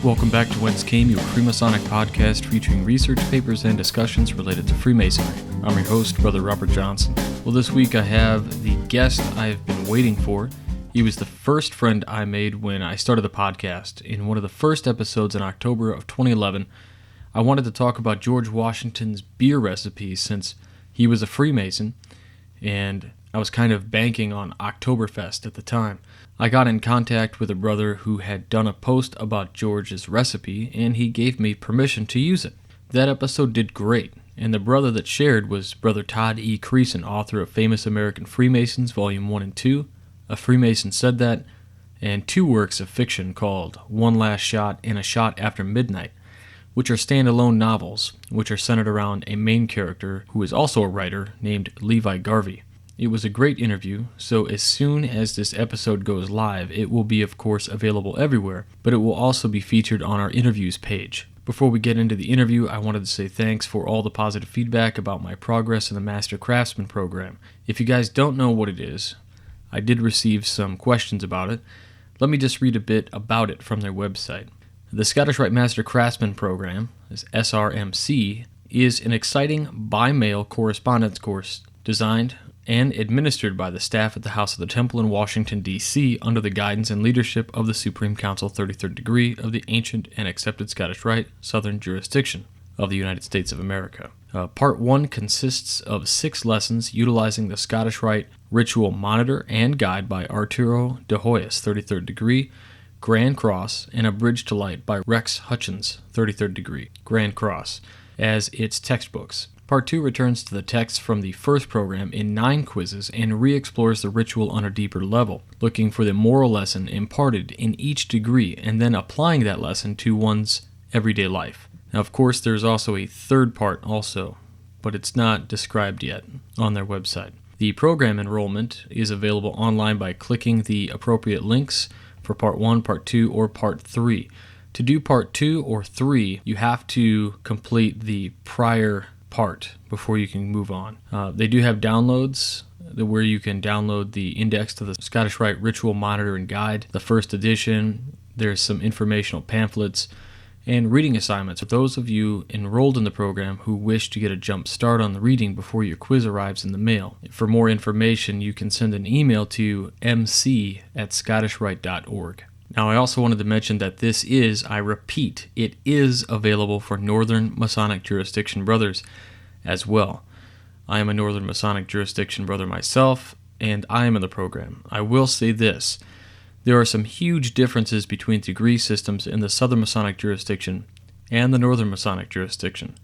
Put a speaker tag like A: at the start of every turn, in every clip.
A: Welcome back to Whence, your Freemasonic podcast featuring research papers and discussions related to Freemasonry. I'm your host, Brother Robert Johnson. Well, this week I have the guest I've been waiting for. He was the first friend I made when I started the podcast. In one of the first episodes in October of 2011, I wanted to talk about George Washington's beer recipes since he was a Freemason, and I was kind of banking on Oktoberfest at the time. I got in contact with a brother who had done a post about George's recipe, and he gave me permission to use it. That episode did great, and the brother that shared was Brother Todd E. Creason, author of Famous American Freemasons, Volume 1 and 2, A Freemason Said That, and two works of fiction called One Last Shot and A Shot After Midnight, which are standalone novels, which are centered around a main character who is also a writer named Levi Garvey. It was a great interview, so as soon as this episode goes live, it will be of course available everywhere, but it will also be featured on our interviews page. Before we get into the interview, I wanted to say thanks for all the positive feedback about my progress in the Master Craftsman program. If you guys don't know what it is, I did receive some questions about it. Let me just read a bit about it from their website. The Scottish Rite Master Craftsman program, this SRMC, is an exciting by-mail correspondence course designed and administered by the staff at the House of the Temple in Washington, D.C., under the guidance and leadership of the Supreme Council 33rd degree of the ancient and accepted Scottish Rite Southern jurisdiction of the United States of America. Part 1 consists of 6 lessons utilizing the Scottish Rite Ritual Monitor and Guide by Arturo de Hoyos, 33rd degree, Grand Cross, and A Bridge to Light by Rex Hutchins, 33rd degree, Grand Cross, as its textbooks. Part 2 returns to the text from the first program in 9 quizzes and re-explores the ritual on a deeper level, looking for the moral lesson imparted in each degree and then applying that lesson to one's everyday life. Now, of course, there's also a third part also, but it's not described yet on their website. The program enrollment is available online by clicking the appropriate links for Part 1, Part 2, or Part 3. To do Part 2 or 3, you have to complete the prior part before you can move on. They do have downloads where you can download the index to the Scottish Rite Ritual Monitor and Guide, the first edition. There's some informational pamphlets and reading assignments for those of you enrolled in the program who wish to get a jump start on the reading before your quiz arrives in the mail. For more information, you can send an email to mc@scottishrite.org. Now, I also wanted to mention that this is, I repeat, it is available for Northern Masonic jurisdiction brothers as well. I am a Northern Masonic jurisdiction brother myself, and I am in the program. I will say this. There are some huge differences between degree systems in the Southern Masonic jurisdiction and the Northern Masonic jurisdiction,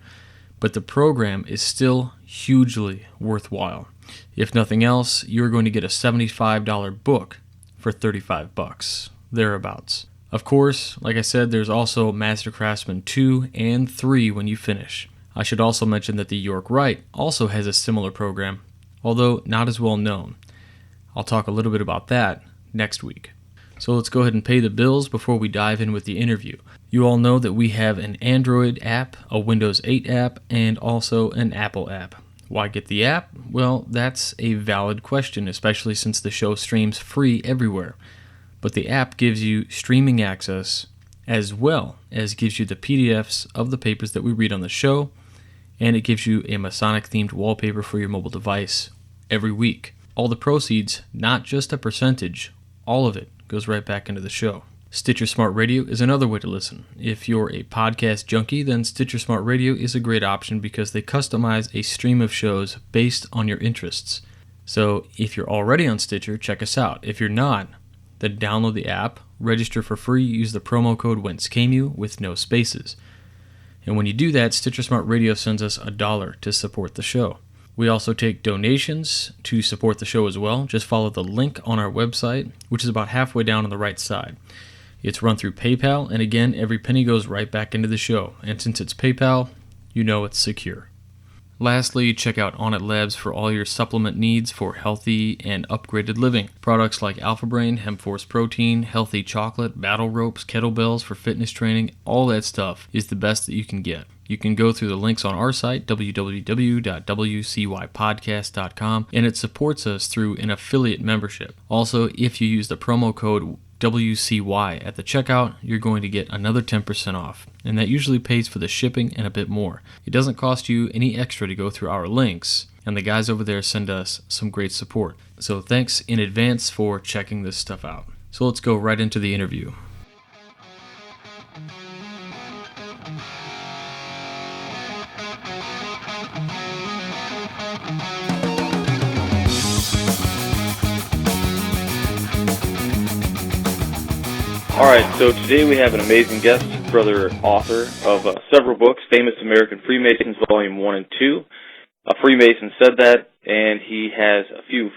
A: but the program is still hugely worthwhile. If nothing else, you're going to get a $75 book for $35, thereabouts. Of course, like I said, there's also Master Craftsman 2 and 3 when you finish. I should also mention that the York Rite also has a similar program, although not as well known. I'll talk a little bit about that next week. So let's go ahead and pay the bills before we dive in with the interview. You all know that we have an Android app, a Windows 8 app, and also an Apple app. Why get the app? Well, that's a valid question, especially since the show streams free everywhere. But the app gives you streaming access as well as gives you the PDFs of the papers that we read on the show, and it gives you a Masonic-themed wallpaper for your mobile device every week. All the proceeds, not just a percentage, all of it goes right back into the show. Stitcher Smart Radio is another way to listen. If you're a podcast junkie, then Stitcher Smart Radio is a great option because they customize a stream of shows based on your interests. So if you're already on Stitcher, check us out. If you're not, then download the app, register for free, use the promo code Whence with no spaces. And when you do that, Stitcher Smart Radio sends us $1 to support the show. We also take donations to support the show as well. Just follow the link on our website, which is about halfway down on the right side. It's run through PayPal, and again, every penny goes right back into the show. And since it's PayPal, you know it's secure. Lastly, check out Onnit Labs for all your supplement needs for healthy and upgraded living. Products like Alpha Brain, Hemp Force Protein, Healthy Chocolate, Battle Ropes, Kettlebells for fitness training, all that stuff is the best that you can get. You can go through the links on our site, www.wcypodcast.com, and it supports us through an affiliate membership. Also, if you use the promo code WCY at the checkout, you're going to get another 10% off, and that usually pays for the shipping and a bit more. It doesn't cost you any extra to go through our links, and the guys over there send us some great support. So thanks in advance for checking this stuff out. So let's go right into the interview. All right, so today we have an amazing guest, brother author of several books, Famous American Freemasons, Volume 1 and 2. Freemason Said That, and he has a few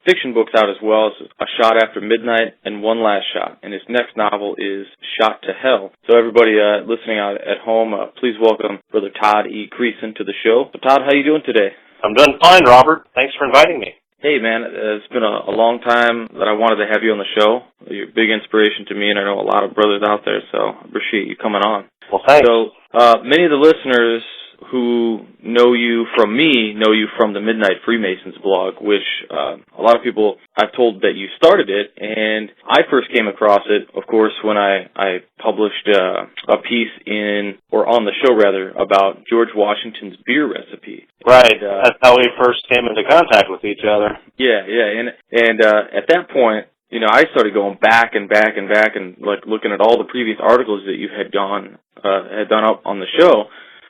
A: fiction books out as well as A Shot After Midnight and One Last Shot. And his next novel is Shot to Hell. So everybody listening out at home, please welcome brother Todd E. Creason to the show. So Todd, how you doing today?
B: I'm doing fine, Robert. Thanks for inviting me.
A: Hey, man, it's been a long time that I wanted to have you on the show. You're a big inspiration to me, and I know a lot of brothers out there, so I appreciate you coming on.
B: Well, thanks.
A: So many of the listeners who know you from me know you from the Midnight Freemasons blog, which a lot of people I've told that you started it, and I first came across it, of course, when I published a piece on the show rather, about George Washington's beer recipe.
B: Right, that's how we first came into contact with each other.
A: Yeah, and at that point, you know, I started going back and like looking at all the previous articles that you had done up on the show,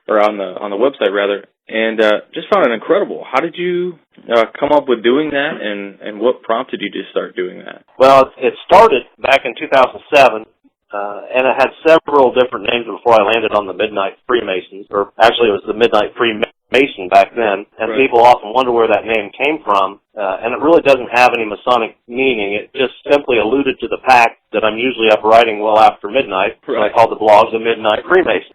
A: or on the website rather, and just found it incredible. How did you come up with doing that, and what prompted you to start doing that?
B: Well, it started back in 2007, and it had several different names before I landed on the Midnight Freemasons, or actually it was the Midnight Freemason back then, and
A: right.
B: People often wonder where that name came from, and it really doesn't have any Masonic meaning. It just simply alluded to the fact that I'm usually up writing well after midnight, right. So I called the blog the Midnight Freemason.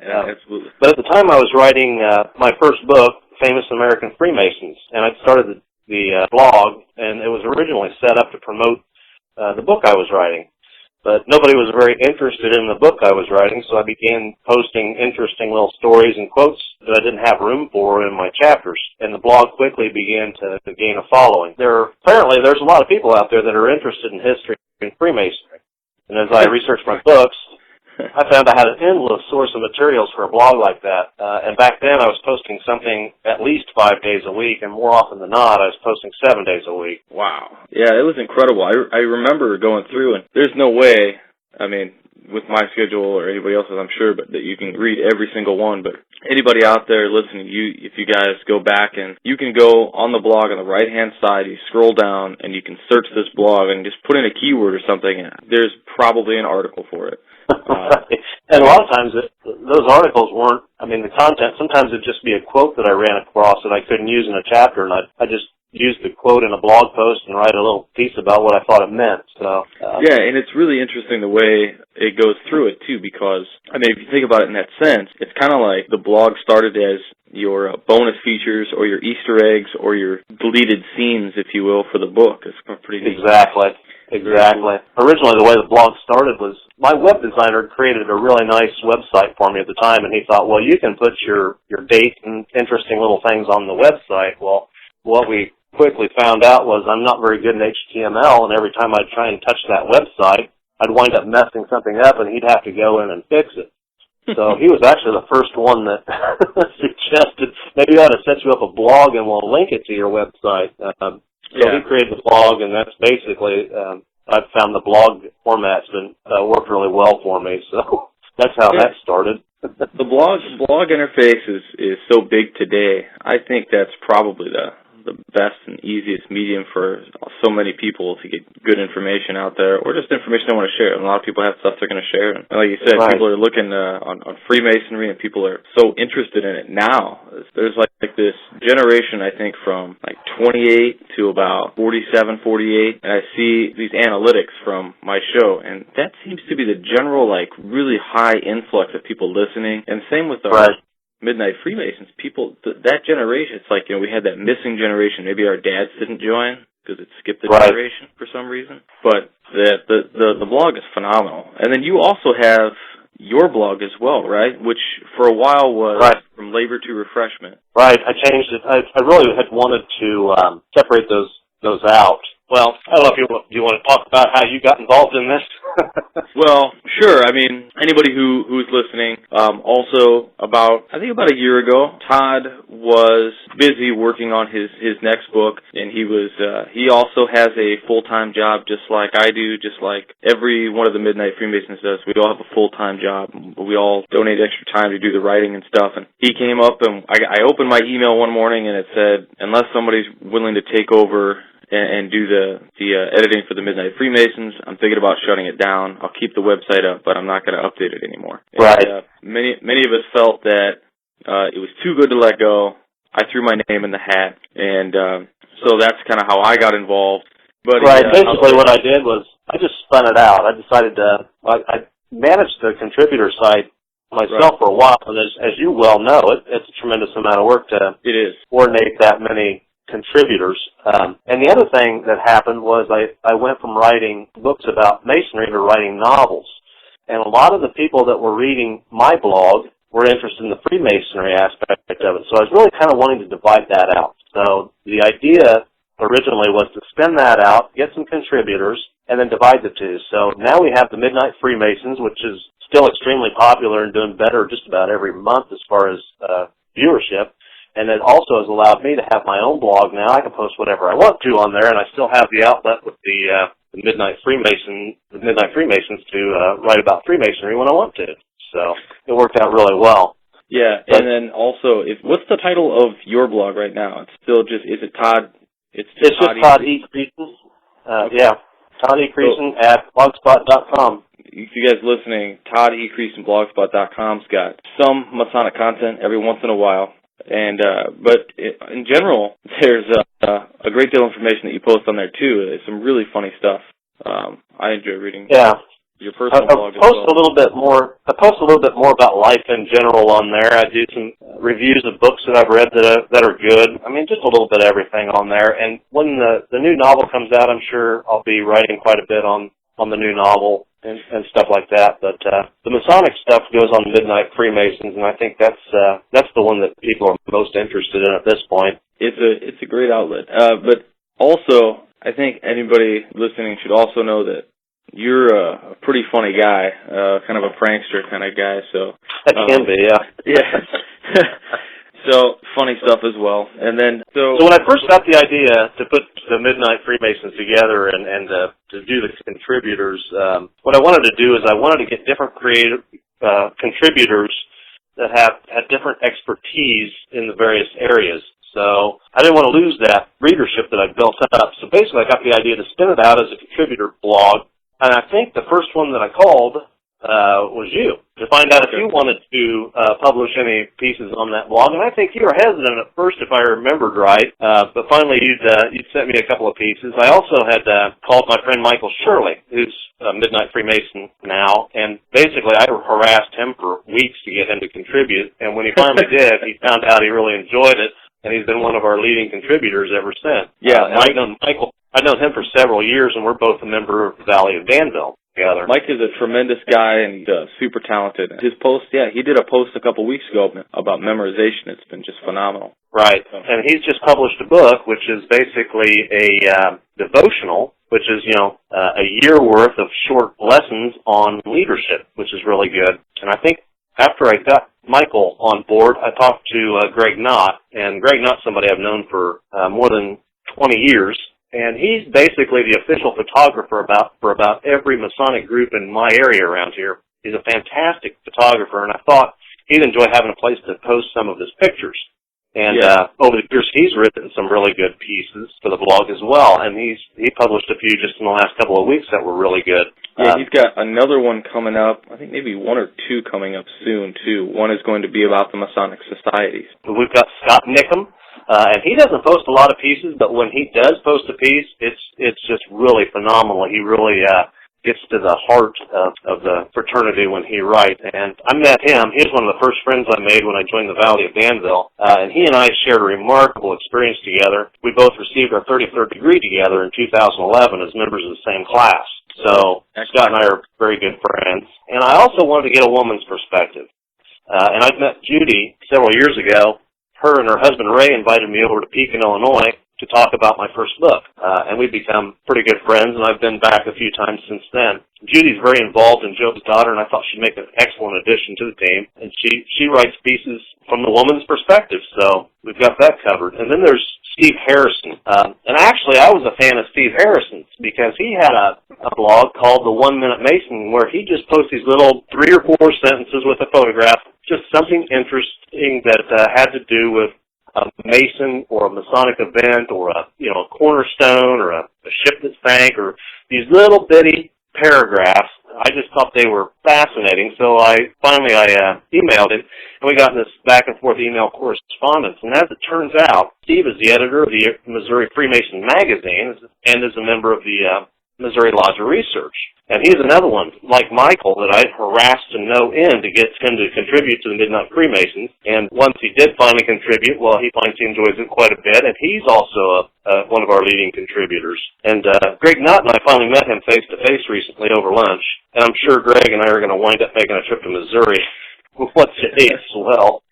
A: Yeah, absolutely.
B: But at the time I was writing my first book, Famous American Freemasons, and I started the blog, and it was originally set up to promote the book I was writing. But nobody was very interested in the book I was writing, so I began posting interesting little stories and quotes that I didn't have room for in my chapters, and the blog quickly began to gain a following. Apparently there's a lot of people out there that are interested in history and Freemasonry, and as I researched my books, I found I had an endless source of materials for a blog like that. And back then I was posting something at least 5 days a week, and more often than not, I was posting 7 days a week.
A: Wow. Yeah, it was incredible. I remember going through, and there's no way, I mean, with my schedule or anybody else's, I'm sure, but that you can read every single one. But anybody out there listening, if you guys go back, and you can go on the blog on the right-hand side, you scroll down, and you can search this blog and just put in a keyword or something, and there's probably an article for it.
B: Right. And a lot of times those articles weren't, I mean, the content, sometimes it'd just be a quote that I ran across that I couldn't use in a chapter, and I just used the quote in a blog post and write a little piece about what I thought it meant. So
A: yeah, and it's really interesting the way it goes through it, too, because, I mean, if you think about it in that sense, it's kind of like the blog started as your bonus features or your Easter eggs or your deleted scenes, if you will, for the book. It's pretty neat.
B: Exactly. Originally, the way the blog started was my web designer created a really nice website for me at the time, and he thought, well, you can put your date and interesting little things on the website. Well, what we quickly found out was I'm not very good in HTML, and every time I'd try and touch that website, I'd wind up messing something up, and he'd have to go in and fix it. So he was actually the first one that suggested, maybe I ought to set you up a blog and we'll link it to your website. So he created the blog, and that's basically, I've found the blog format's been worked really well for me, so that's how that started.
A: The blog interface is so big today. I think that's probably the best and easiest medium for so many people to get good information out there, or just information they want to share. And a lot of people have stuff they're going to share. And like you said, right. People are looking on Freemasonry, and people are so interested in it now. There's like this generation, I think, from like 28 to about 47, 48, and I see these analytics from my show, and that seems to be the general, like, really high influx of people listening. And same with our Midnight Freemasons, people, that generation, it's like, you know, we had that missing generation. Maybe our dads didn't join because it skipped the generation for some reason. But the blog is phenomenal. And then you also have your blog as well, right? Which for a while was From Labor to Refreshment.
B: Right. I changed it. I really had wanted to separate those out. Well, I don't know if you want to talk about how you got involved in this.
C: Well, sure. I mean, anybody who's listening, also I think about a year ago, Todd was busy working on his next book, and he also has a full-time job just like I do, just like every one of the Midnight Freemasons does. We all have a full-time job. We all donate extra time to do the writing and stuff, and he came up, and I opened my email one morning, and it said, unless somebody's willing to take over and do the editing for the Midnight Freemasons, I'm thinking about shutting it down. I'll keep the website up, but I'm not going to update it anymore.
B: Right.
C: And, many of us felt that it was too good to let go. I threw my name in the hat, and so that's kind of how I got involved. But
B: right. Basically, what I did was I just spun it out. I decided I managed the contributor site myself for a while, and as you well know, it's a tremendous amount of work to coordinate that many contributors. And the other thing that happened was I went from writing books about Masonry to writing novels. And a lot of the people that were reading my blog were interested in the Freemasonry aspect of it. So I was really kind of wanting to divide that out. So the idea originally was to spin that out, get some contributors, and then divide the two. So now we have the Midnight Freemasons, which is still extremely popular and doing better just about every month as far as viewership. And it also has allowed me to have my own blog now. I can post whatever I want to on there, and I still have the outlet with the Midnight Freemason, the Midnight Freemasons to write about Freemasonry when I want to. So it worked out really well.
C: Yeah, and then also, what's the title of your blog right now? It's still just, is it Todd? It's just Todd E.
B: Creason. Yeah, Todd E. Creason at blogspot.com.
C: If you guys listening, Todd E. Creason blogspot.com's got some Masonic content every once in a while. And but in general, there's a great deal of information that you post on there too. There's some really funny stuff. I enjoy reading.
B: Yeah,
C: your personal blog as
B: well.
C: I
B: post a little bit more about life in general on there. I do some reviews of books that I've read that are good. I mean, just a little bit of everything on there. And when the new novel comes out, I'm sure I'll be writing quite a bit on the new novel and stuff like that. But the Masonic stuff goes on Midnight Freemasons, and I think that's the one that people are most interested in at this point.
C: It's a great outlet. But also, I think anybody listening should also know that you're a pretty funny guy, kind of a prankster kind of guy. So
B: that can be, yeah.
C: Yeah. So funny stuff as well. And then so
B: when I first got the idea to put the Midnight Freemasons together and to do the contributors, what I wanted to do is I wanted to get different creative contributors that had different expertise in the various areas. So I didn't want to lose that readership that I built up. So basically I got the idea to spin it out as a contributor blog. And I think the first one that I called was you, to find out if you wanted to publish any pieces on that blog. And I think you were hesitant at first, if I remembered right, but finally you'd sent me a couple of pieces. I also had called my friend Michael Shirley, who's a Midnight Freemason now, and basically I harassed him for weeks to get him to contribute, and when he finally did, he found out he really enjoyed it, and he's been one of our leading contributors ever since.
C: Yeah,
B: I've known him for several years, and we're both a member of the Valley of Danville together.
C: Mike is a tremendous guy, and he's super talented. His post, he did a post a couple weeks ago about memorization. It's been just phenomenal.
B: Right, and he's just published a book, which is basically a devotional, which is, a year worth of short lessons on leadership, which is really good. And I think after I got Michael on board, I talked to Greg Knott, and Greg Knott's somebody I've known for more than 20 years. And he's basically the official photographer for about every Masonic group in my area around here. He's a fantastic photographer, and I thought he'd enjoy having a place to post some of his pictures. And over the years, he's written some really good pieces for the blog as well, and he published a few just in the last couple of weeks that were really good.
C: Yeah, he's got another one coming up. I think maybe one or two coming up soon, too. One is going to be about the Masonic societies.
B: We've got Scott Nickham. And he doesn't post a lot of pieces, but when he does post a piece, it's just really phenomenal. He really gets to the heart of the fraternity when he writes. And I met him. He was one of the first friends I made when I joined the Valley of Danville. And he and I shared a remarkable experience together. We both received our 33rd degree together in 2011 as members of the same class. So Scott and I are very good friends. And I also wanted to get a woman's perspective. And I'd met Judy several years ago. Her and her husband Ray invited me over to Pekin, Illinois, to talk about my first book, and we've become pretty good friends, and I've been back a few times since then. Judy's very involved in Joe's daughter, and I thought she'd make an excellent addition to the team, and she writes pieces from the woman's perspective, so we've got that covered. And then there's Steve Harrison, and actually I was a fan of Steve Harrison's because he had a blog called The 1 Minute Mason, where he just posts these little 3 or 4 sentences with a photograph, just something interesting that had to do with a Mason or a Masonic event or a cornerstone or a ship that sank, or these little bitty paragraphs. I just thought they were fascinating, so I emailed him, and we got in this back and forth email correspondence. And as it turns out, Steve is the editor of the Missouri Freemason magazine and is a member of the Missouri Lodge of Research. And he's another one, like Michael, that I harassed to no end to get him to contribute to the Midnight Freemasons. And once he did finally contribute, well, he finds he enjoys it quite a bit, and he's also one of our leading contributors. And Greg Nutt and I finally met him face-to-face recently over lunch, and I'm sure Greg and I are going to wind up making a trip to Missouri once it is as well.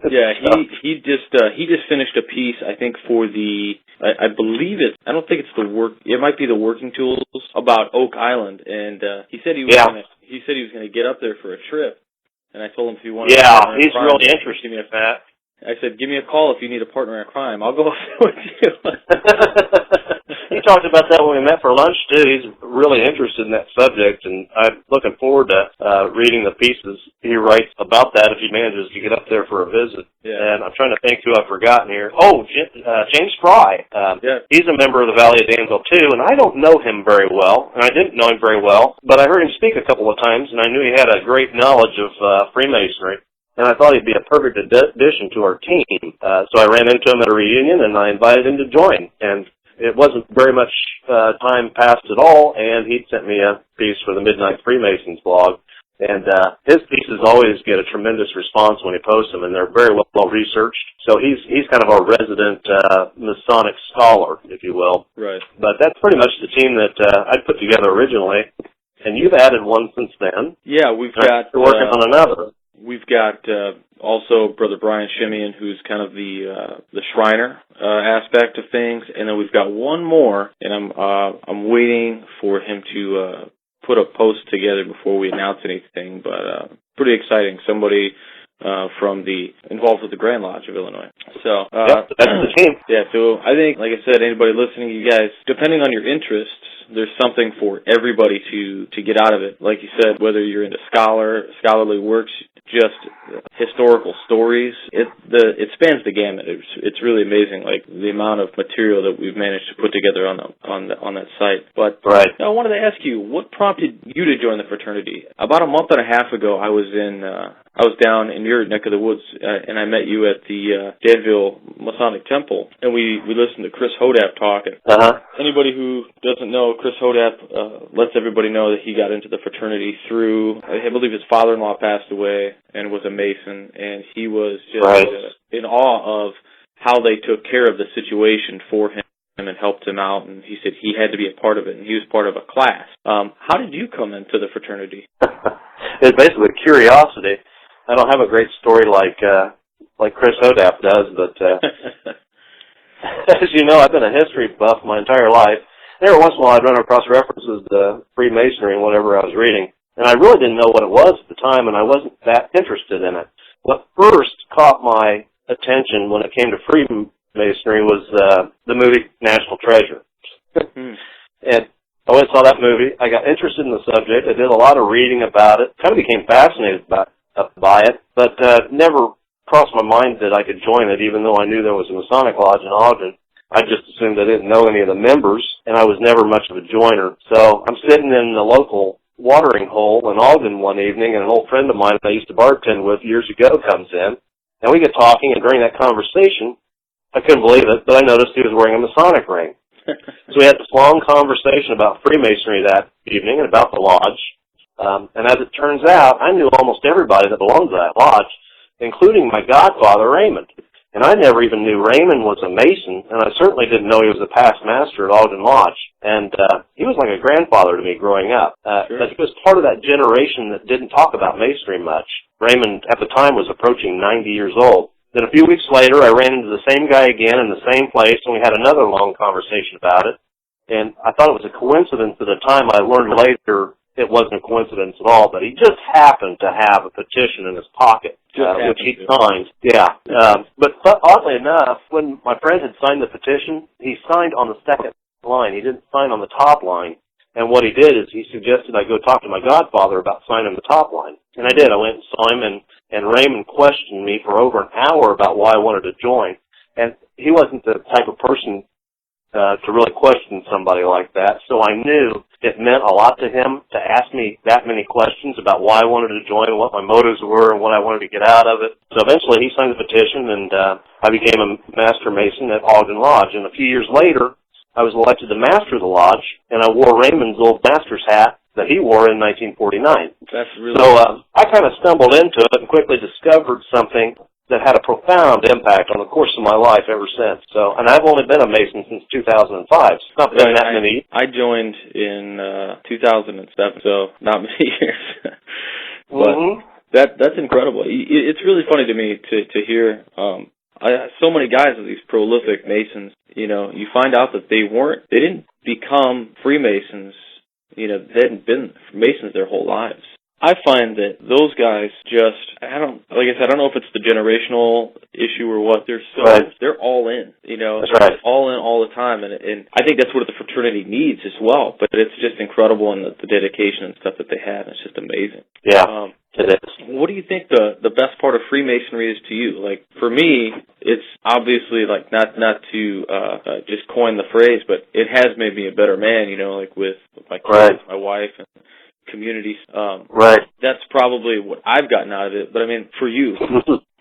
C: Yeah, he just finished a piece, I think, for the I believe I don't think it's it might be the Working Tools about Oak Island, and he said he was going to get up there for a trip, and I told him if he wanted
B: to he's really interested in that.
C: I said, give me a call if you need a partner in crime. I'll go with you.
B: He talked about that when we met for lunch, too. He's really interested in that subject, and I'm looking forward to reading the pieces he writes about that if he manages to get up there for a visit.
C: Yeah.
B: And I'm trying to think who I've forgotten here. Oh, James Fry. He's a member of the Valley of Danville, too, and I don't know him very well, and I didn't know him very well, but I heard him speak a couple of times, and I knew he had a great knowledge of Freemasonry. And I thought he'd be a perfect addition to our team. So I ran into him at a reunion, and I invited him to join. And it wasn't very much time passed at all, and he'd sent me a piece for the Midnight Freemasons blog. And his pieces always get a tremendous response when he posts them, and they're very well researched. So he's kind of our resident Masonic scholar, if you will.
C: Right.
B: But that's pretty much the team that I put together originally. And you've added one since then.
C: Yeah, we're
B: working on another.
C: We've got also Brother Brian Shimian, who's kind of the Shriner aspect of things, and then we've got one more, and I'm waiting for him to put a post together before we announce anything. But pretty exciting. Somebody involved with the Grand Lodge of Illinois. So
B: that's the team.
C: Yeah. So I think, like I said, anybody listening, you guys, depending on your interests, there's something for everybody to get out of it. Like you said, whether you're into scholarly works, just historical stories, it spans the gamut. It's really amazing, like the amount of material that we've managed to put together on that site. But
B: right.
C: I wanted to ask you, what prompted you to join the fraternity? About a month and a half ago, I was down in your neck of the woods, and I met you at the Danville Masonic Temple, and we listened to Chris Hodap talk. And anybody who doesn't know, Chris Hodap lets everybody know that he got into the fraternity through, I believe his father-in-law passed away and was a Mason, and he was just in awe of how they took care of the situation for him and helped him out, and he said he had to be a part of it, and he was part of a class. How did you come into the fraternity?
B: It's basically curiosity. I don't have a great story like Chris Hodap does, but as you know, I've been a history buff my entire life. Every once in a while I'd run across references to Freemasonry and whatever I was reading, and I really didn't know what it was at the time, and I wasn't that interested in it. What first caught my attention when it came to Freemasonry was the movie National Treasure. And I went and saw that movie. I got interested in the subject. I did a lot of reading about it, kind of became fascinated by it, but never crossed my mind that I could join it, even though I knew there was a Masonic Lodge in Ogden. I just assumed I didn't know any of the members, and I was never much of a joiner. So I'm sitting in the local watering hole in Ogden one evening, and an old friend of mine I used to bartend with years ago comes in, and we get talking, and during that conversation, I couldn't believe it, but I noticed he was wearing a Masonic ring. So we had this long conversation about Freemasonry that evening and about the lodge. And as it turns out, I knew almost everybody that belonged to that lodge, including my godfather, Raymond. And I never even knew Raymond was a Mason, and I certainly didn't know he was a past master at Ogden Lodge. And he was like a grandfather to me growing up.
C: Sure.
B: But he was part of that generation that didn't talk about Masonry much. Raymond, at the time, was approaching 90 years old. Then a few weeks later, I ran into the same guy again in the same place, and we had another long conversation about it. And I thought it was a coincidence at the time. I learned later it wasn't a coincidence at all, but he just happened to have a petition in his pocket, which he signed. Yeah. But oddly enough, when my friend had signed the petition, he signed on the second line. He didn't sign on the top line. And what he did is he suggested I go talk to my godfather about signing the top line. And I did. I went and saw him, and Raymond questioned me for over an hour about why I wanted to join. And he wasn't the type of person to really question somebody like that. So I knew it meant a lot to him to ask me that many questions about why I wanted to join and what my motives were and what I wanted to get out of it. So eventually he signed the petition, and I became a Master Mason at Ogden Lodge. And a few years later, I was elected the Master of the Lodge, and I wore Raymond's old Master's hat that he wore in 1949.
C: That's really
B: So I kind of stumbled into it and quickly discovered something that had a profound impact on the course of my life ever since. So, and I've only been a Mason since 2005. It's not been that many.
C: I joined in 2007, so not many years. But that's incredible. It's really funny to me to hear so many guys of these prolific Masons. You find out that they didn't become Freemasons. They hadn't been Masons their whole lives. I find that those guys I don't know if it's the generational issue or what. They're all in,
B: That's right.
C: all in all the time. And I think that's what the fraternity needs as well. But it's just incredible in the dedication and stuff that they have. It's just amazing.
B: Yeah, it is.
C: What do you think the best part of Freemasonry is to you? Like, for me, it's obviously like not to just coin the phrase, but it has made me a better man, like with my kids, my wife, and communities.
B: Right.
C: That's probably what I've gotten out of it. But I mean, for you,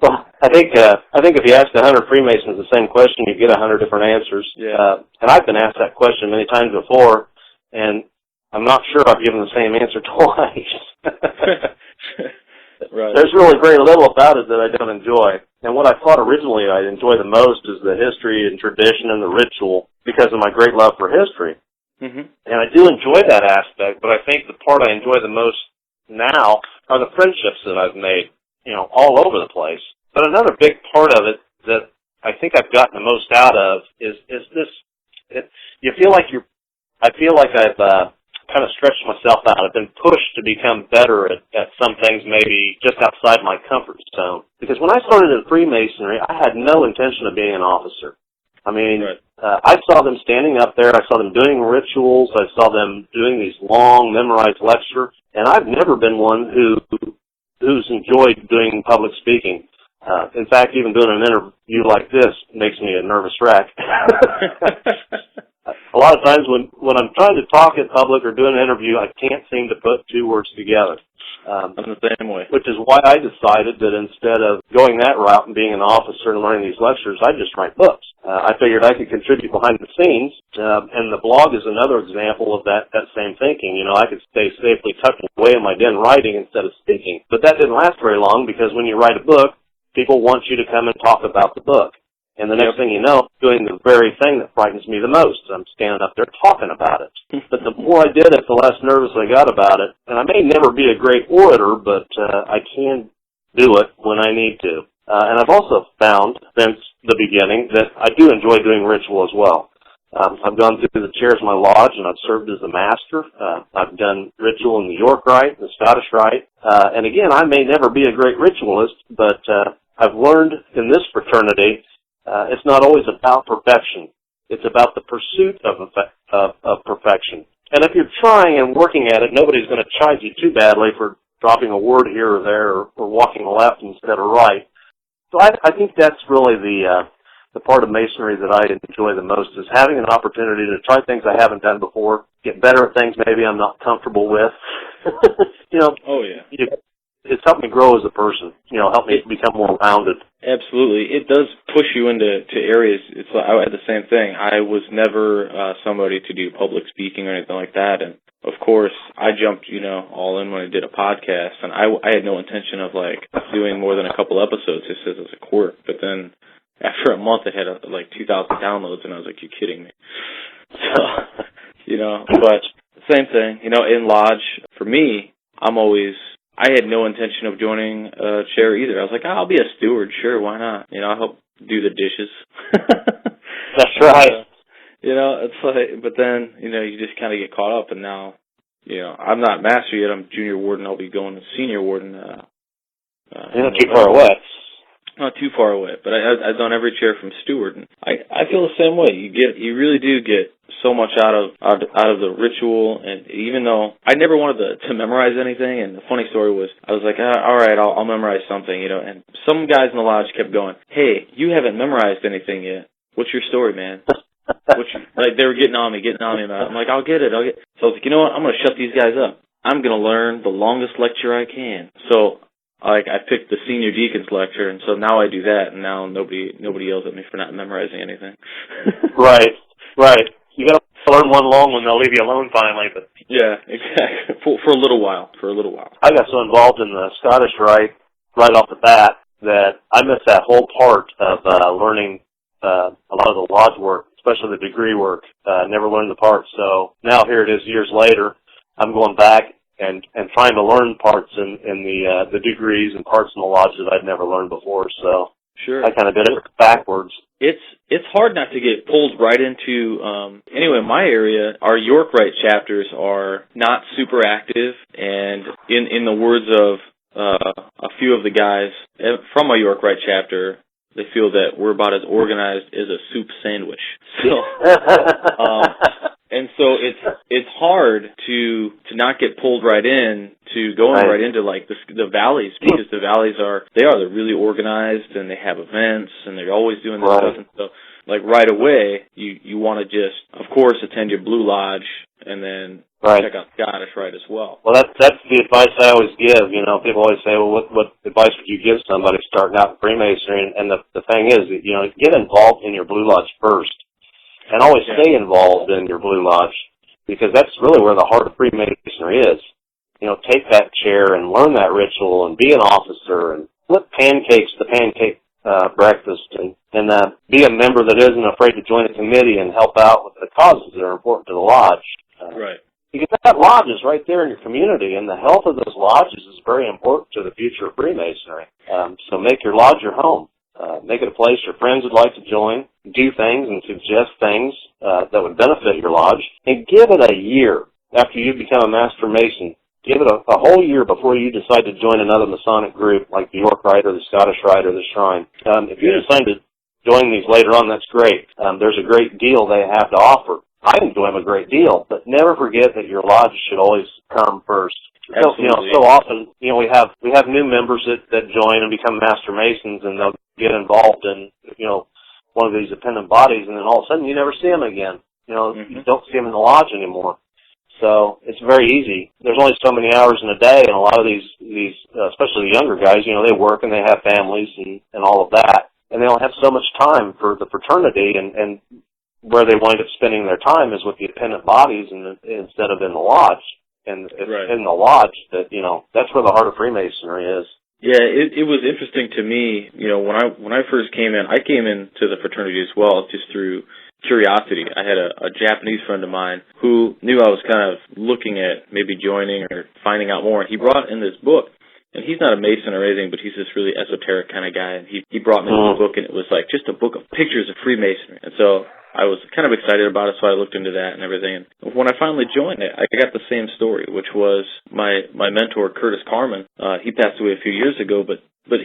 B: I think if you asked 100 Freemasons the same question, you get 100 different answers.
C: Yeah.
B: And I've been asked that question many times before, and I'm not sure I've given the same answer twice.
C: Right.
B: There's really very little about it that I don't enjoy. And what I thought originally I'd enjoy the most is the history and tradition and the ritual because of my great love for history.
C: Mm-hmm.
B: And I do enjoy that aspect, but I think the part I enjoy the most now are the friendships that I've made, all over the place. But another big part of it that I think I've gotten the most out of is this. I feel like I've kind of stretched myself out. I've been pushed to become better at some things maybe just outside my comfort zone. Because when I started in Freemasonry, I had no intention of being an officer. I mean, I saw them standing up there. I saw them doing rituals. I saw them doing these long memorized lectures. And I've never been one who's enjoyed doing public speaking. In fact, even doing an interview like this makes me a nervous wreck. A lot of times when I'm trying to talk in public or do an interview, I can't seem to put two words together.
C: I'm the same way.
B: Which is why I decided that instead of going that route and being an officer and learning these lectures, I'd just write books. I figured I could contribute behind the scenes, and the blog is another example of that same thinking. I could stay safely tucked away in my den writing instead of speaking. But that didn't last very long because when you write a book, people want you to come and talk about the book. And the next thing you know, doing the very thing that frightens me the most. I'm standing up there talking about it. But the more I did it, the less nervous I got about it. And I may never be a great orator, but I can do it when I need to. And I've also found, since the beginning, that I do enjoy doing ritual as well. I've gone through the chairs of my lodge, and I've served as a master. I've done ritual in the York Rite, the Scottish Rite. And again, I may never be a great ritualist, but I've learned in this fraternity it's not always about perfection. It's about the pursuit of perfection. And if you're trying and working at it, nobody's going to chide you too badly for dropping a word here or there or walking left instead of right. So I think that's really the part of Masonry that I enjoy the most is having an opportunity to try things I haven't done before, get better at things maybe I'm not comfortable with.
C: Oh, yeah.
B: It's helped me grow as a person, helped me become more rounded.
C: Absolutely. It does push you into areas. It's like, I had the same thing. I was never somebody to do public speaking or anything like that. And, of course, I jumped, all in when I did a podcast. And I had no intention of, doing more than a couple episodes just as a quirk. But then after a month, it had, 2,000 downloads. And I was like, you're kidding me. So, but same thing. In Lodge, for me, I'm always I had no intention of joining a chair either. I was like, I'll be a steward, sure, why not? I'll help do the dishes.
B: That's right.
C: It's like, but then, you just kind of get caught up, and now, I'm not master yet. I'm junior warden. I'll be going to senior warden.
B: You're not too far away.
C: Not too far away, but I've done every chair from steward, and I feel the same way. You really do get so much out of the ritual, and even though I never wanted to memorize anything, and the funny story was I was like, all right, I'll memorize something, and some guys in the lodge kept going, hey, you haven't memorized anything yet. What's your story, man? Like they were getting on me about it. I'm like, I'll get it. So I was like, you know what? I'm going to shut these guys up. I'm going to learn the longest lecture I can. So I picked the senior deacon's lecture, and so now I do that, and now nobody yells at me for not memorizing anything.
B: Right. You got to learn one long one; they'll leave you alone finally. But
C: yeah, exactly. For a little while.
B: I got so involved in the Scottish Rite right off the bat that I missed that whole part of learning a lot of the lodge work, especially the degree work. Never learned the part. So now here it is, years later. I'm going back and trying to learn parts in the degrees and parts in the lodge that I'd never learned before. So
C: sure,
B: I kind of did it backwards.
C: It's hard not to get pulled right into. Anyway, in my area, our York Rite chapters are not super active, and in the words of a few of the guys from a York Rite chapter, they feel that we're about as organized as a soup sandwich. So, and so it's hard to not get pulled right in to going right into like the valleys, because the valleys they're really organized, and they have events, and they're always doing this stuff. And so, like right away, you want to just, of course, attend your Blue Lodge, and then check out Scottish Rite as well.
B: Well, that's the advice I always give. People always say, well, what advice would you give somebody starting out in Freemasonry? And the thing is, get involved in your Blue Lodge first, and always stay involved in your Blue Lodge, because that's really where the heart of Freemasonry is. Take that chair and learn that ritual, and be an officer, and flip pancakes to pancake breakfast, and be a member that isn't afraid to join a committee and help out with the causes that are important to the lodge.
C: Right.
B: Because that lodge is right there in your community, and the health of those lodges is very important to the future of Freemasonry. So make your lodge your home. Make it a place your friends would like to join, do things and suggest things that would benefit your lodge, and give it a year after you become a Master Mason. Give it a whole year before you decide to join another Masonic group like the York Rite or the Scottish Rite or the Shrine. If you decide to join these later on, that's great. There's a great deal they have to offer. I enjoy them a great deal, but never forget that your lodge should always come first.
C: Absolutely.
B: So often, we have new members that join and become Master Masons, and they'll get involved in, one of these dependent bodies, and then all of a sudden you never see them again. You don't see them in the lodge anymore. So it's very easy. There's only so many hours in a day, and a lot of these especially the younger guys, they work and they have families and all of that, and they don't have so much time for the fraternity, and where they wind up spending their time is with the dependent bodies instead of in the lodge. And it's in the lodge that, that's where the heart of Freemasonry is.
C: Yeah, it was interesting to me, when I first came in, I came into the fraternity as well, just through curiosity. I had a Japanese friend of mine who knew I was kind of looking at maybe joining or finding out more, and he brought in this book. And he's not a Mason or anything, but he's this really esoteric kind of guy. And he brought me this book, and it was like just a book of pictures of Freemasonry. And so I was kind of excited about it, so I looked into that and everything. And when I finally joined it, I got the same story, which was my mentor, Curtis Carman. He passed away a few years ago, but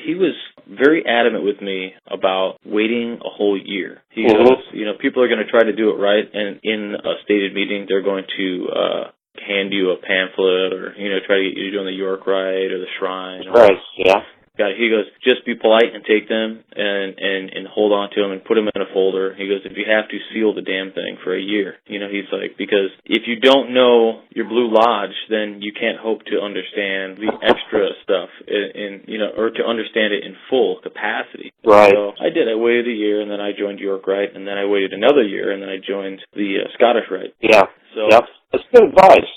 C: he was very adamant with me about waiting a whole year. He goes, people are going to try to do it right, and in a stated meeting, they're going to hand you a pamphlet or, try to get you to join the York Rite or the Shrine.
B: Right, yeah.
C: He goes, just be polite and take them and hold on to them and put them in a folder. He goes, if you have to, seal the damn thing for a year. He's like, because if you don't know your Blue Lodge, then you can't hope to understand the extra stuff or to understand it in full capacity.
B: Right.
C: So I did. I waited a year, and then I joined York Rite, and then I waited another year, and then I joined the Scottish Rite.
B: Yeah.
C: So
B: yep. That's good advice.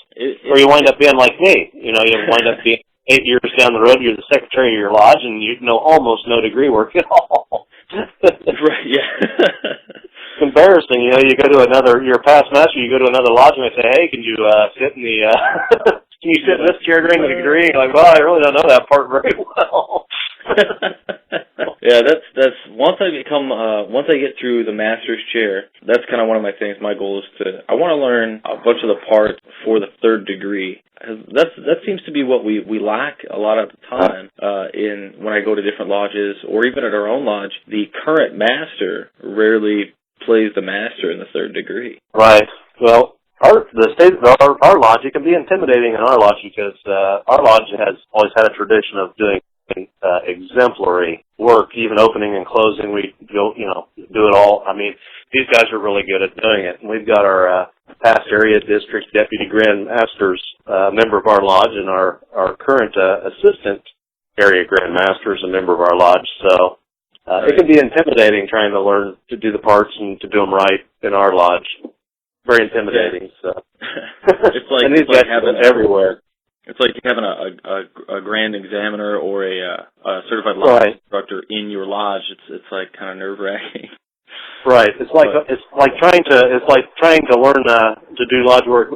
B: Or you wind up being like me. You wind up being 8 years down the road, you're the secretary of your lodge, and you know almost no degree work at all.
C: Right, yeah.
B: It's embarrassing, you go to you're a past master, you go to another lodge, and they say, hey, can you sit in the can you sit in this chair during the degree? You're like, well, I really don't know that part very well.
C: Yeah, that's once I get through the master's chair, that's kind of one of my things. My goal is I want to learn a bunch of the parts for the third degree. That seems to be what we lack a lot of the time when I go to different lodges or even at our own lodge. The current master rarely plays the master in the third degree.
B: Right. Well, our lodge, it can be intimidating in our lodge because our lodge has always had a tradition of doing exemplary work, even opening and closing. We go, do it all. I mean, these guys are really good at doing it. And we've got our past area district deputy grand masters, member of our lodge, and our current assistant area grand master is a member of our lodge. So it can be intimidating trying to learn to do the parts and to do them right in our lodge. Very intimidating.
C: Yeah.
B: So
C: it's like,
B: and these guys
C: having
B: everywhere.
C: It's like having a grand examiner or a certified lodge instructor in your lodge. It's like kind of nerve wracking.
B: Right. It's like trying to learn to do lodge work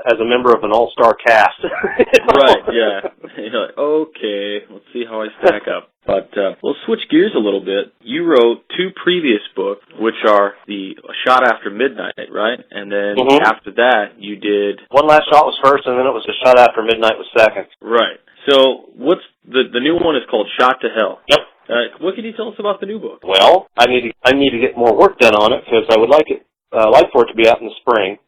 B: as a member of an all-star cast.
C: Right. Yeah. You're like, okay, let's see how I stack up. But we'll switch gears a little bit. You wrote 2 previous books, which are the Shot After Midnight, right? And then after that, you did...
B: One Last Shot was first, and then it was The Shot After Midnight was second.
C: Right. So what's the new one is called Shot to Hell.
B: Yep.
C: What can you tell us about the new book?
B: Well, I need to get more work done on it because I would like for it to be out in the spring.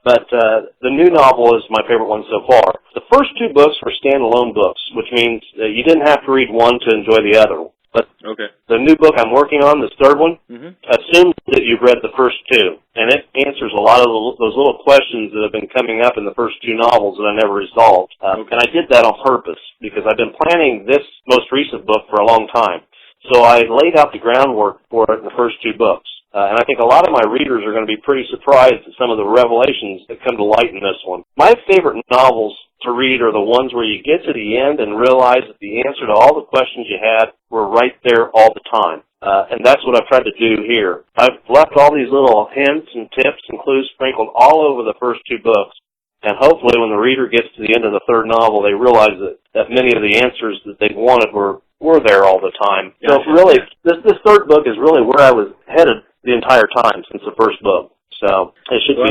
B: But the new novel is my favorite one so far. The first 2 books were standalone books, which means you didn't have to read one to enjoy the other. But the new book I'm working on, this third one, assumes that you've read the first 2, and it answers a lot of those little questions that have been coming up in the first 2 novels that I never resolved. And I did that on purpose because I've been planning this most recent book for a long time. So I laid out the groundwork for it in the first 2 books. And I think a lot of my readers are going to be pretty surprised at some of the revelations that come to light in this one. My favorite novels to read are the ones where you get to the end and realize that the answer to all the questions you had were right there all the time. And that's what I've tried to do here. I've left all these little hints and tips and clues sprinkled all over the first 2 books. And hopefully when the reader gets to the end of the third novel, they realize that many of the answers that they wanted were there all the time. So really, this third book is really where I was headed the entire time since the first book. So it should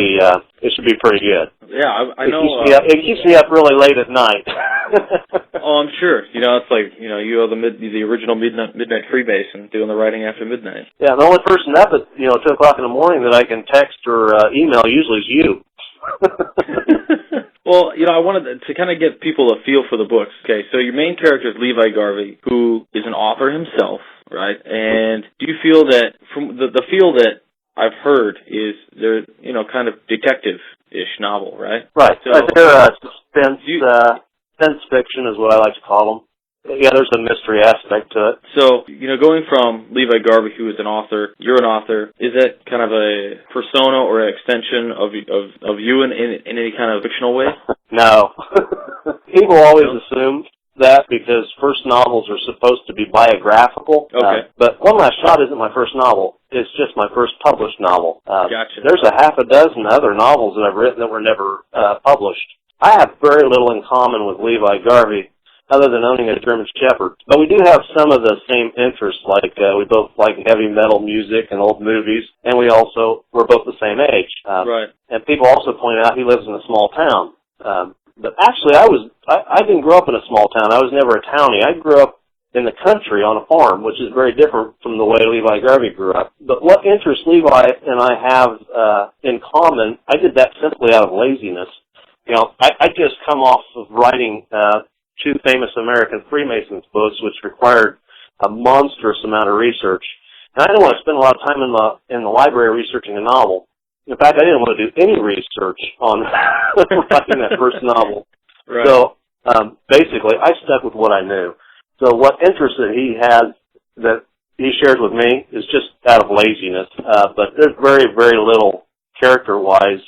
B: be pretty good.
C: Yeah, I know.
B: It keeps me up really late at night.
C: Oh, I'm sure. It's like you are the original Midnight Freemason doing the writing after midnight.
B: Yeah, the only person up at 2 o'clock in the morning that I can text or email usually is you.
C: Well, I wanted to kind of get people a feel for the books. Okay, so your main character is Levi Garvey, who is an author himself, right? And do you feel that from the feel that I've heard is they're kind of detective-ish novel, right?
B: Right. So, they're suspense fiction is what I like to call them. Yeah, there's a mystery aspect to it.
C: So, going from Levi Garvey, who is an author, you're an author, is that kind of a persona or an extension of you in any kind of fictional way?
B: No. People always assume that because first novels are supposed to be biographical.
C: Okay.
B: But One Last Shot isn't my first novel. It's just my first published novel.
C: Gotcha.
B: There's a half a dozen other novels that I've written that were never published. I have very little in common with Levi Garvey, other than owning a German Shepherd. But we do have some of the same interests, like we both like heavy metal music and old movies, and we're both the same age.
C: Right.
B: And people also point out he lives in a small town. But actually, I didn't grow up in a small town. I was never a townie. I grew up in the country on a farm, which is very different from the way Levi Garvey grew up. But what interests Levi and I have in common, I did that simply out of laziness. I just come off of writing 2 Famous American Freemasons books, which required a monstrous amount of research. And I didn't want to spend a lot of time in the library researching a novel. In fact, I didn't want to do any research on writing that first novel.
C: Right.
B: So basically, I stuck with what I knew. So what interest that he has that he shares with me is just out of laziness. But there's very, very little character-wise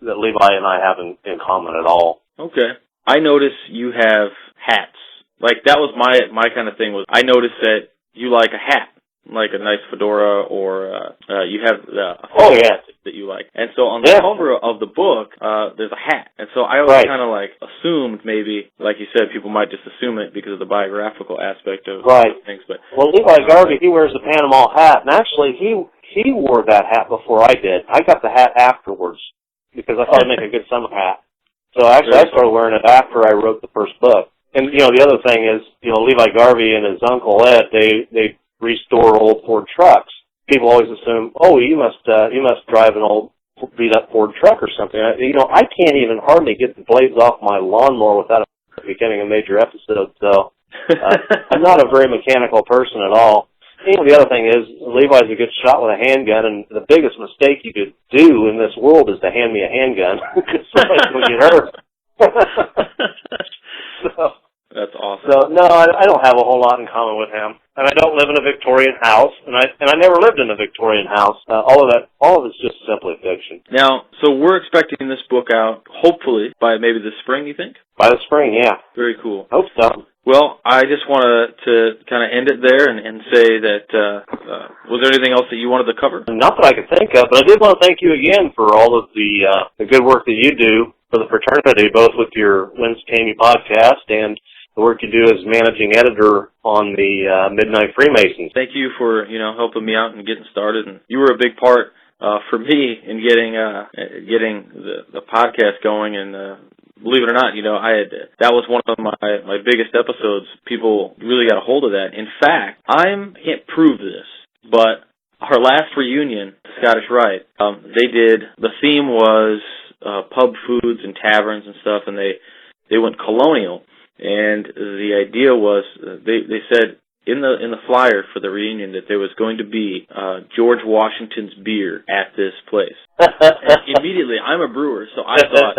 B: that Levi and I have in common at all.
C: Okay. I notice you have hats. Like, that was my kind of thing. Was I noticed that you like a hat. like a nice fedora, or you have
B: oh yeah,
C: that you like. And so on the cover of the book, there's a hat. And so I always kind of like assumed maybe, like you said, people might just assume it because of the biographical aspect of things. But
B: well, Levi Garvey, he wears the Panama hat, and actually he wore that hat before I did. I got the hat afterwards because I thought it'd make a good summer hat. So actually, I started wearing it after I wrote the first book. And the other thing is, Levi Garvey and his uncle Ed, they restore old Ford trucks. People always assume, oh, you must drive an old beat-up Ford truck or something. I can't even hardly get the blades off my lawnmower without it becoming a major episode. So I'm not a very mechanical person at all. The other thing is, Levi's a good shot with a handgun, and the biggest mistake you could do in this world is to hand me a handgun, because somebody's going to get hurt.
C: That's awesome.
B: So, no, I don't have a whole lot in common with him. And I don't live in a Victorian house, and I never lived in a Victorian house. All of it's just simply fiction.
C: Now, so we're expecting this book out, hopefully, by maybe the spring, you think?
B: By the spring, yeah.
C: Very cool.
B: Hope so.
C: Well, I just wanted to kind of end it there and say that, was there anything else that you wanted to cover?
B: Not that I could think of, but I did want to thank you again for all of the good work that you do for the fraternity, both with your Whence podcast and the work you do as managing editor on the Midnight Freemasons.
C: Thank you for, helping me out and getting started. And you were a big part for me in getting the podcast going. And believe it or not, that was one of my biggest episodes. People really got a hold of that. In fact, I can't prove this, but our last reunion, Scottish Rite, the theme was pub foods and taverns and stuff, and they went colonial. And the idea was, they said in the flyer for the reunion that there was going to be George Washington's beer at this place. And immediately, I'm a brewer, so I thought,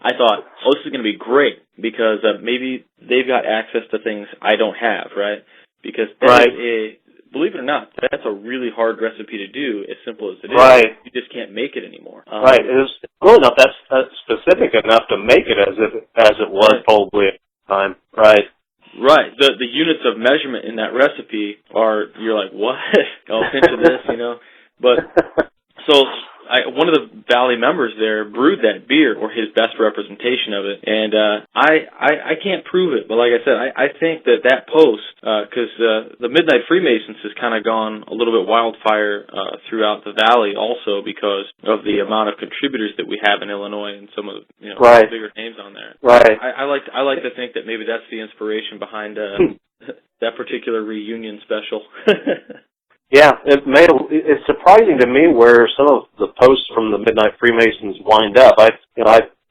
C: oh, this is going to be great, because maybe they've got access to things I don't have, right? Because believe it or not, that's a really hard recipe to do, as simple as it is.
B: Right.
C: You just can't make it anymore.
B: Right. It was cool enough, that's specific enough to make it as it was probably at the time. Right.
C: Right. The units of measurement in that recipe you're like, what? I'll pinch of this, But, so, one of the Valley members there brewed that beer, or his best representation of it, and I can't prove it, but like I said, I think that post, because the Midnight Freemasons has kind of gone a little bit wildfire throughout the Valley also because of the amount of contributors that we have in Illinois and some of the bigger names on there.
B: Right.
C: I like to think that maybe that's the inspiration behind that particular reunion special.
B: Yeah, it's surprising to me where some of the posts from the Midnight Freemasons wind up. I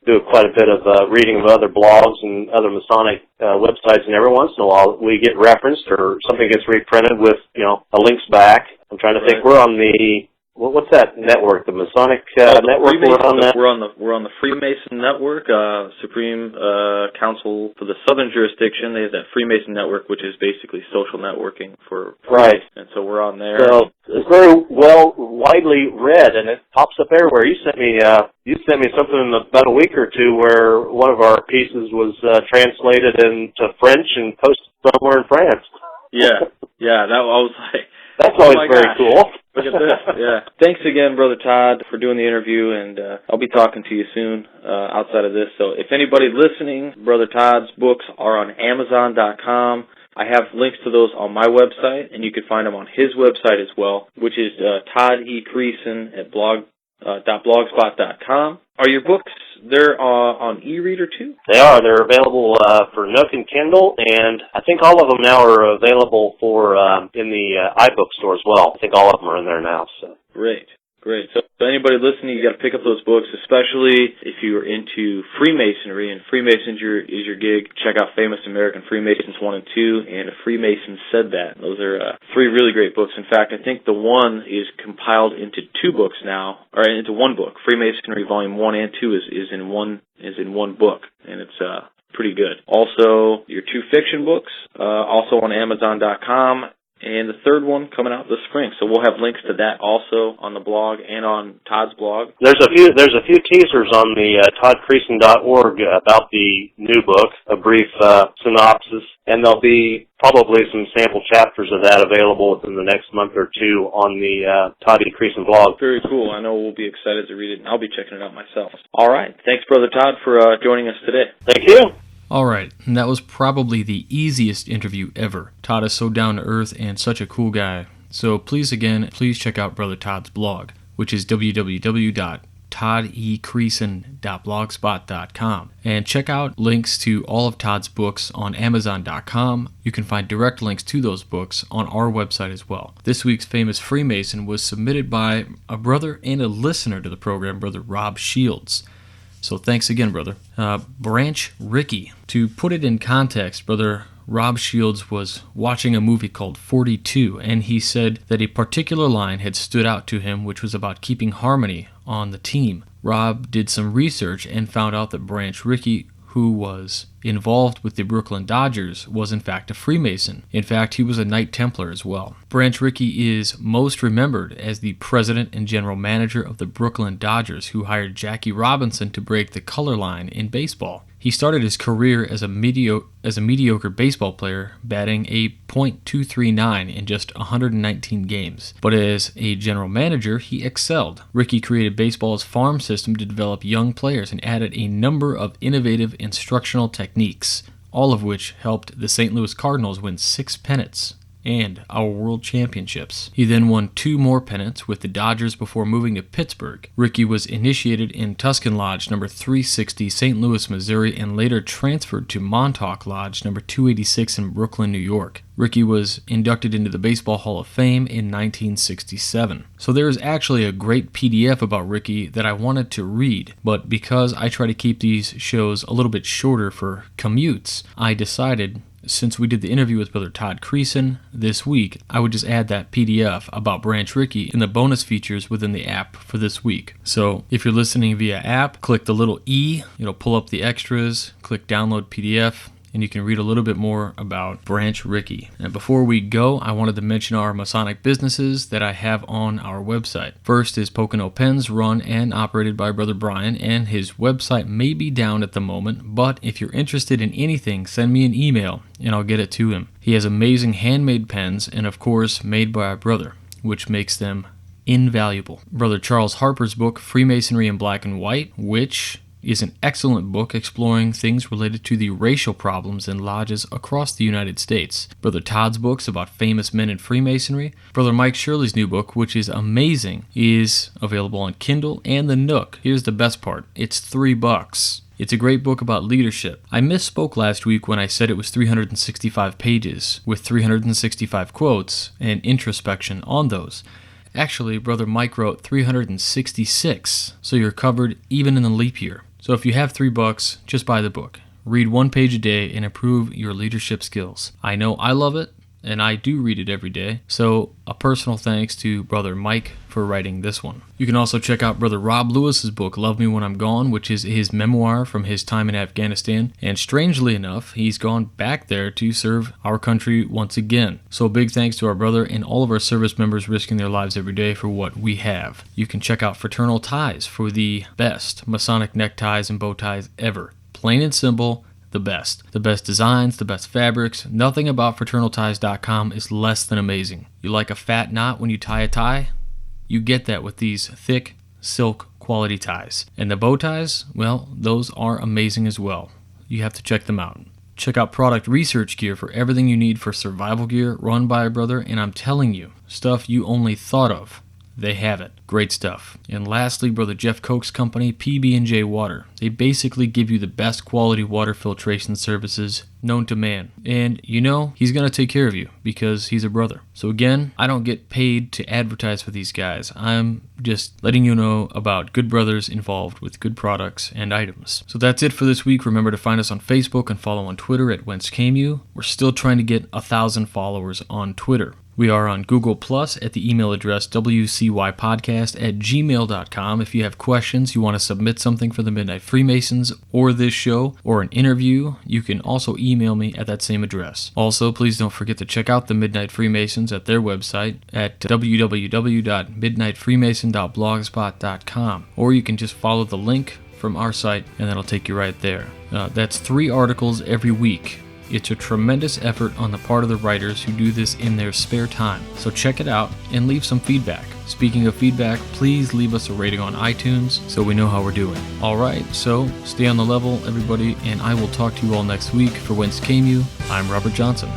B: do quite a bit of reading of other blogs and other Masonic websites, and every once in a while we get referenced or something gets reprinted with a links back. I'm trying to think. We're on the what's that network? The Masonic network.
C: We're on the Freemason Network, Supreme Council for the Southern Jurisdiction. They have that Freemason Network, which is basically social networking for
B: right.
C: And so we're on there.
B: So it's very widely read, and it pops up everywhere. You sent me something about a week or two where one of our pieces was translated into French and posted somewhere in France.
C: Yeah, that was like.
B: That's always very cool.
C: Look at this. Yeah. Thanks again, Brother Todd, for doing the interview, and I'll be talking to you soon outside of this. So if anybody listening, Brother Todd's books are on Amazon.com. I have links to those on my website, and you can find them on his website as well, which is Todd E. Creason at blogspot.com. Are your books there on e-reader too?
B: They are. They're available for Nook and Kindle, and I think all of them now are available for in the iBook store as well. I think all of them are in there now. So
C: Great. So anybody listening, you got to pick up those books, especially if you are into Freemasonry, and Freemasons is your gig. Check out Famous American Freemasons 1 and 2, and Freemason Said That. Those are 3 really great books. In fact, I think the one is compiled into 2 books now, or into 1 book. Freemasonry Volume 1 and 2 is in one book, and it's pretty good. Also, your 2 fiction books, also on Amazon.com. and the third one coming out this spring. So we'll have links to that also on the blog and on Todd's blog.
B: There's a few teasers on the toddcreason.org about the new book, a brief synopsis, and there'll be probably some sample chapters of that available within the next month or two on the Todd E. Creason blog.
C: Very cool. I know we'll be excited to read it, and I'll be checking it out myself. All right. Thanks, Brother Todd, for joining us today.
B: Thank you.
A: Alright, and that was probably the easiest interview ever. Todd is so down to earth and such a cool guy. So please check out Brother Todd's blog, which is www.toddecreason.blogspot.com. And check out links to all of Todd's books on Amazon.com. You can find direct links to those books on our website as well. This week's Famous Freemason was submitted by a brother and a listener to the program, Brother Rob Shields. So thanks again, brother. Branch Rickey. To put it in context, Brother Rob Shields was watching a movie called 42, and he said that a particular line had stood out to him, which was about keeping harmony on the team. Rob did some research and found out that Branch Rickey, who was involved with the Brooklyn Dodgers, was in fact a Freemason. In fact, he was a Knight Templar as well. Branch Rickey is most remembered as the president and general manager of the Brooklyn Dodgers, who hired Jackie Robinson to break the color line in baseball. He started his career as a mediocre baseball player, batting a .239 in just 119 games. But as a general manager, he excelled. Rickey created baseball's farm system to develop young players and added a number of innovative instructional techniques, all of which helped the St. Louis Cardinals win 6 pennants and our World Championships. He then won 2 more pennants with the Dodgers before moving to Pittsburgh. Rickey was initiated in Tuscan Lodge number 360, St. Louis, Missouri, and later transferred to Montauk Lodge number 286 in Brooklyn, New York. Rickey was inducted into the Baseball Hall of Fame in 1967. So there is actually a great PDF about Rickey that I wanted to read, but because I try to keep these shows a little bit shorter for commutes, I decided, since we did the interview with Brother Todd Creason this week, I would just add that PDF about Branch Rickey in the bonus features within the app for this week. So if you're listening via app, click the little E, it'll pull up the extras, click download PDF, and you can read a little bit more about Branch Rickey. And before we go, I wanted to mention our Masonic businesses that I have on our website. First is Pocono Pens, run and operated by Brother Brian, and his website may be down at the moment, but if you're interested in anything, send me an email and I'll get it to him. He has amazing handmade pens and of course made by our brother, which makes them invaluable. Brother Charles Harper's book, Freemasonry in Black and White, which is an excellent book exploring things related to the racial problems in lodges across the United States. Brother Todd's books about famous men in Freemasonry. Brother Mike Shirley's new book, which is amazing, is available on Kindle and the Nook. Here's the best part. It's $3. It's a great book about leadership. I misspoke last week when I said it was 365 pages with 365 quotes and introspection on those. Actually, Brother Mike wrote 366, so you're covered even in the leap year. So if you have $3, just buy the book. Read 1 page a day and improve your leadership skills. I know I love it, and I do read it every day, so a personal thanks to Brother Mike for writing this one. You can also check out Brother Rob Lewis's book, Love Me When I'm Gone, which is his memoir from his time in Afghanistan, and strangely enough, he's gone back there to serve our country once again. So a big thanks to our brother and all of our service members risking their lives every day for what we have. You can check out Fraternal Ties for the best Masonic neckties and bow ties ever. Plain and simple, the best. The best designs, the best fabrics. Nothing about fraternalties.com is less than amazing. You like a fat knot when you tie a tie? You get that with these thick silk quality ties. And the bow ties, well, those are amazing as well. You have to check them out. Check out Product Research Gear for everything you need for survival gear, run by a brother, and I'm telling you, stuff you only thought of. They have it. Great stuff. And lastly, Brother Jeff Koch's company, PB&J Water. They basically give you the best quality water filtration services known to man. And you know, he's going to take care of you because he's a brother. So again, I don't get paid to advertise for these guys. I'm just letting you know about good brothers involved with good products and items. So that's it for this week. Remember to find us on Facebook and follow on Twitter at Whence. We're still trying to get 1,000 followers on Twitter. We are on Google Plus at the email address wcypodcast@gmail.com. If you have questions, you want to submit something for the Midnight Freemasons or this show or an interview, you can also email me at that same address. Also, please don't forget to check out the Midnight Freemasons at their website at www.midnightfreemason.blogspot.com, or you can just follow the link from our site and that'll take you right there. That's 3 articles every week. It's a tremendous effort on the part of the writers who do this in their spare time. So check it out and leave some feedback. Speaking of feedback, please leave us a rating on iTunes so we know how we're doing. Alright, so stay on the level, everybody, and I will talk to you all next week. For Whence Came You, I'm Robert Johnson.